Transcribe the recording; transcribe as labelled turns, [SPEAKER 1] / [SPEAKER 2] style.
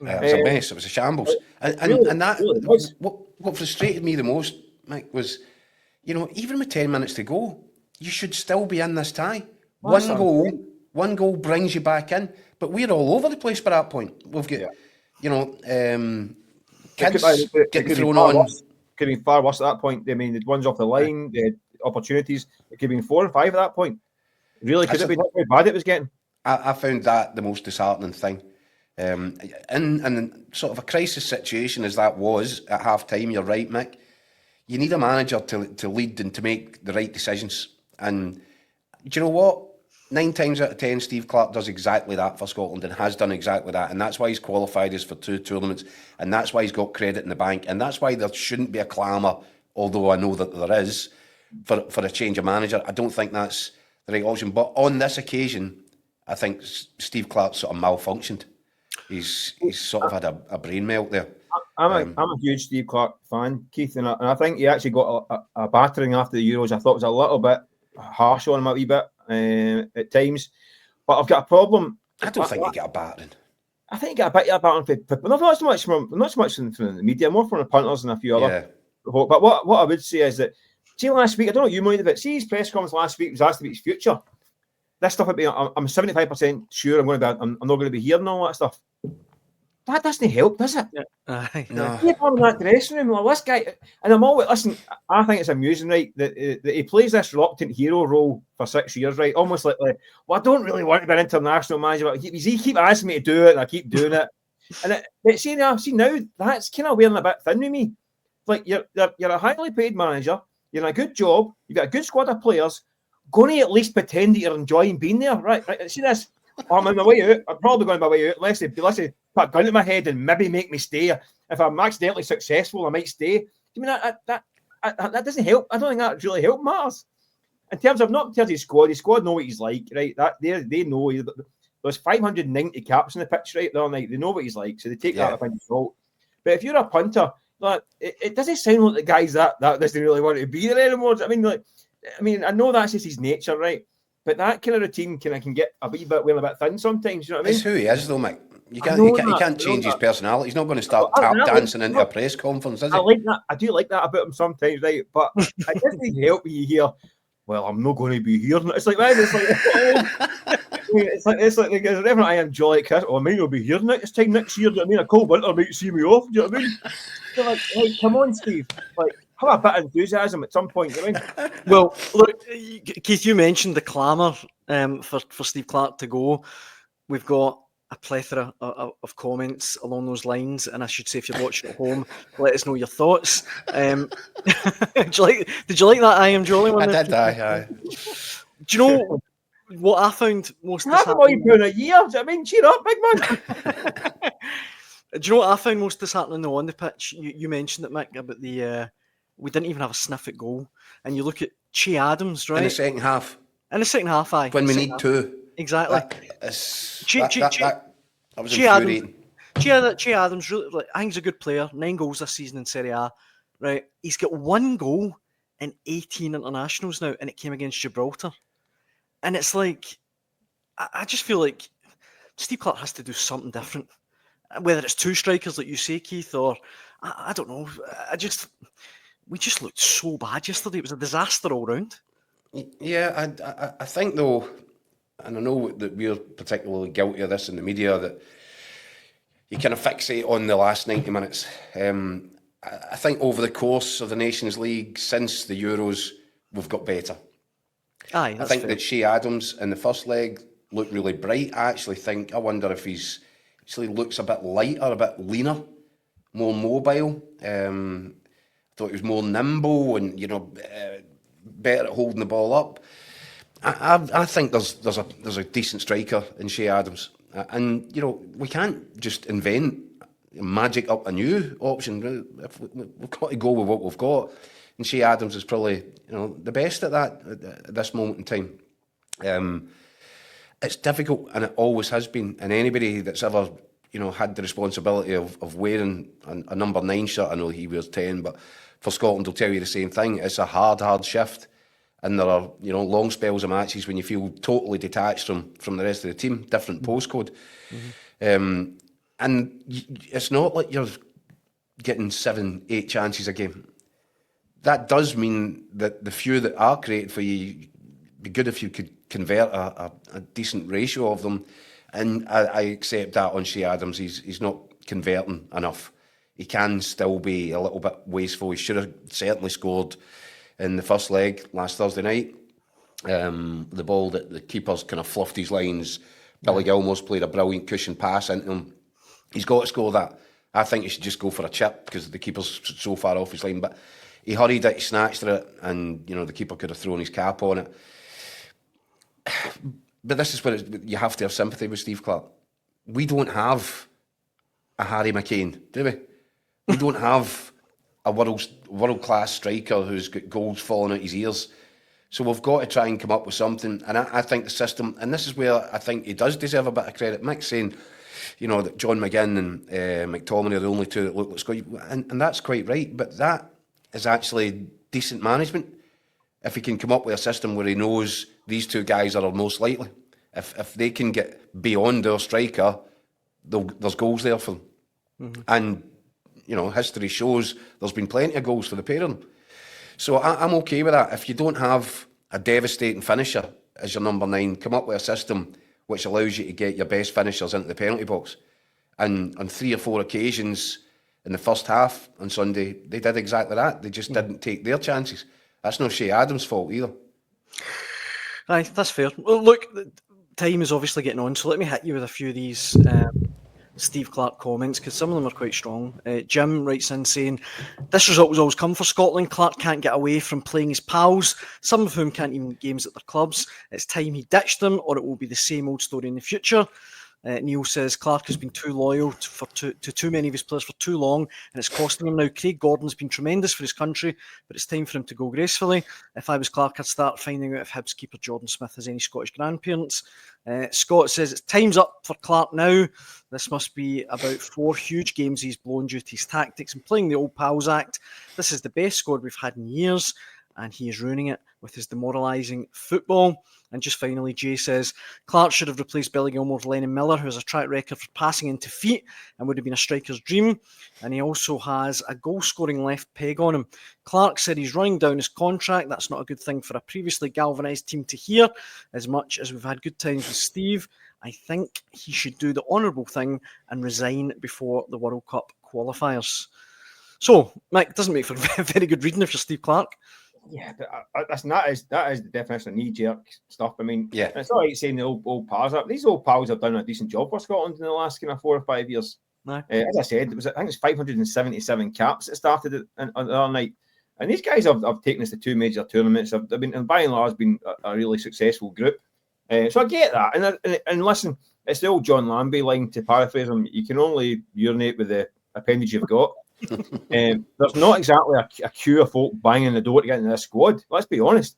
[SPEAKER 1] It was a mess. It was a shambles. And that
[SPEAKER 2] really was.
[SPEAKER 1] what frustrated me the most, Mike, was, even with 10 minutes to go, you should still be in this tie. One goal brings you back in, but we're all over the place by that point. We've got, kids getting thrown on.
[SPEAKER 2] Could have been far worse at that point. I mean, the ones off the line, the opportunities, it could have been 4 and 5 at that point. Really could have been. How bad it was getting.
[SPEAKER 1] I found that the most disheartening thing. In sort of a crisis situation as that was at half time, you're right, Mick. You need a manager to lead and to make the right decisions. And do you know what? 9 times out of 10, Steve Clarke does exactly that for Scotland and has done exactly that. And that's why he's qualified us for 2 tournaments. And that's why he's got credit in the bank. And that's why there shouldn't be a clamour, although I know that there is, for a change of manager. I don't think that's the right option. But on this occasion, I think Steve Clarke sort of malfunctioned. He's sort of had a brain melt there.
[SPEAKER 2] I'm a huge Steve Clarke fan, Keith, and I think he actually got a battering after the Euros. I thought it was a little bit harsh on him a wee bit at times, but I've got a problem.
[SPEAKER 1] I don't think he got a battering.
[SPEAKER 2] I think he got a bit of a battering, but not so much from the media, more from the punters and a few other. Yeah. But what I would say is that, see, last week, I don't know what you mind, but see his press conference last week was asked about his future. This stuff, I'm 75% sure I'm not going to be here and all that stuff. That doesn't help, does it?
[SPEAKER 1] No.
[SPEAKER 2] Keep him in that dressing room. Well, this guy, and I'm always, listen, I think it's amusing, right, that he plays this reluctant hero role for 6 years, right? Almost like, well, I don't really want to be an international manager, but he keep asking me to do it, and I keep doing it. And see now, that's kind of wearing a bit thin with me. Like, you're a highly paid manager, you're in a good job, you've got a good squad of players, going to at least pretend that you're enjoying being there, right? See this? I'm on my way out. I'm probably going my way out. Unless they put a gun to my head and maybe make me stay. If I'm accidentally successful, I might stay. I mean, that doesn't help. I don't think that really helps matters. In terms of his squad know what he's like, right? That they know there's 590 caps on the pitch, right? They know what he's like, so they take that up into fault. But if you're a punter, it doesn't sound like the guys that doesn't really want to be there anymore. I mean, I know that's just his nature, right? But that kind of routine can get a wee bit thin sometimes. You know what I mean?
[SPEAKER 1] It's who he is, though, Mike. You can't change his personality. He's not going to start tap dancing into a press conference, is he?
[SPEAKER 2] I like that. I do like that about him sometimes, right? But it doesn't need help when you hear, well, I'm not going to be here. It's like, man, it's like whenever I enjoy it, Chris, I may not be here this time next year. Do you know what I mean? A cold winter might see me off. Do you know what I mean? They're like, come on, Steve. Have a bit of enthusiasm at some point, you know?
[SPEAKER 3] Well, look, Keith, you mentioned the clamour for Steve Clarke to go. We've got a plethora of comments along those lines, and I should say, if you're watching at home, let us know your thoughts. Did you like that I Am Jolly one?
[SPEAKER 1] I did, aye.
[SPEAKER 3] Do you know what I found most
[SPEAKER 2] disheartening? £1 a year, do you know what I mean? Cheer up, big man.
[SPEAKER 3] Do you know what I found most disheartening though on the pitch? You mentioned it, Mick, about the we didn't even have a sniff at goal. And you look at Che Adams, right?
[SPEAKER 1] In the second half.
[SPEAKER 3] Aye.
[SPEAKER 1] When we need two.
[SPEAKER 3] Exactly.
[SPEAKER 1] That was infuriating.
[SPEAKER 3] Che Adams, really, I think he's a good player. 9 goals this season in Serie A. Right? He's got 1 goal in 18 internationals now, and it came against Gibraltar. And it's like, I just feel like Steve Clarke has to do something different. Whether it's 2 strikers, like you say, Keith, or I don't know. We just looked so bad yesterday. It was a disaster all round.
[SPEAKER 1] Yeah, I think though, and I know that we're particularly guilty of this in the media, that you kind of fixate on the last 90 minutes. I think over the course of the Nations League, since the Euros, we've got better.
[SPEAKER 3] Aye,
[SPEAKER 1] I think
[SPEAKER 3] fair.
[SPEAKER 1] that Che Adams in the first leg looked really bright. I wonder if he's actually looks a bit lighter, a bit leaner, more mobile. I thought he was more nimble and, better at holding the ball up. I think there's a decent striker in Che Adams. And, we can't just invent, magic up a new option. We've got to go with what we've got. And Che Adams is probably, the best at that at this moment in time. It's difficult, and it always has been. And anybody that's ever, had the responsibility of wearing a number 9 shirt, I know he wears 10, but for Scotland will tell you the same thing. It's a hard shift. And there are, long spells of matches when you feel totally detached from the rest of the team, different postcode. Mm-hmm. And it's not like you're getting 7-8 chances a game. That does mean that the few that are created for you, it'd be good if you could convert a decent ratio of them. And I accept that on Shea Adams. He's not converting enough. He can still be a little bit wasteful. He should have certainly scored in the first leg last Thursday night. The ball that the keeper's kind of fluffed his lines. Billy Gilmore's played a brilliant cushion pass into him. He's got to score that. I think he should just go for a chip because the keeper's so far off his line. But he hurried it, he snatched at it, and the keeper could have thrown his cap on it. But this is where you have to have sympathy with Steve Clarke. We don't have a Harry McCain, do we? We don't have a world-class striker who's got goals falling out his ears. So we've got to try and come up with something. And I think the system, and this is where I think he does deserve a bit of credit. Mick's saying, that John McGinn and McTominay are the only two that look like Scottish, and that's quite right. But that is actually decent management. If he can come up with a system where he knows these two guys are most likely, if they can get beyond their striker, there's goals there for them. Mm-hmm. And history shows there's been plenty of goals for the pair of them. So I'm okay with that. If you don't have a devastating finisher as your number 9, come up with a system which allows you to get your best finishers into the penalty box. And on 3 or 4 occasions in the first half on Sunday, they did exactly that. They just didn't take their chances. That's no Shea Adams' fault either.
[SPEAKER 3] Aye, that's fair. Well, look, time is obviously getting on, so let me hit you with a few of these Steve Clarke comments, because some of them are quite strong. Jim writes in saying, this result was always come for Scotland. Clarke can't get away from playing his pals, some of whom can't even get games at their clubs. It's time he ditched them, or it will be the same old story in the future. Neil says Clarke has been too loyal to too many of his players for too long, and it's costing him now. Craig Gordon's been tremendous for his country, but it's time for him to go gracefully. If I was Clarke, I'd start finding out if Hibs keeper Jordan Smith has any Scottish grandparents. Scott says it's time's up for Clarke now. This must be about 4 huge games he's blown due to his tactics and playing the old pals act. This is the best squad we've had in years, and he is ruining it with his demoralising football. And just finally, Jay says, Clarke should have replaced Billy Gilmore with Lennon Miller, who has a track record for passing into feet and would have been a striker's dream. And he also has a goal-scoring left peg on him. Clarke said he's running down his contract. That's not a good thing for a previously galvanised team to hear. As much as we've had good times with Steve, I think he should do the honourable thing and resign before the World Cup qualifiers. So, Mick, doesn't make for very good reading if you're Steve Clarke.
[SPEAKER 2] Yeah, but that is the definition of knee-jerk stuff. I mean,
[SPEAKER 1] yeah,
[SPEAKER 2] it's not like saying the old pals up. These old pals have done a decent job for Scotland in the last 4 or 5 years.
[SPEAKER 3] No.
[SPEAKER 2] As I said, I think it's 577 caps that started on the other night. And these guys have taken us to 2 major tournaments. They've been, and by and large, been a really successful group. So I get that. And listen, it's the old John Lambie line, to paraphrase him. You can only urinate with the appendage you've got. There's not exactly a queue of folk banging the door to get into this squad. Let's be honest.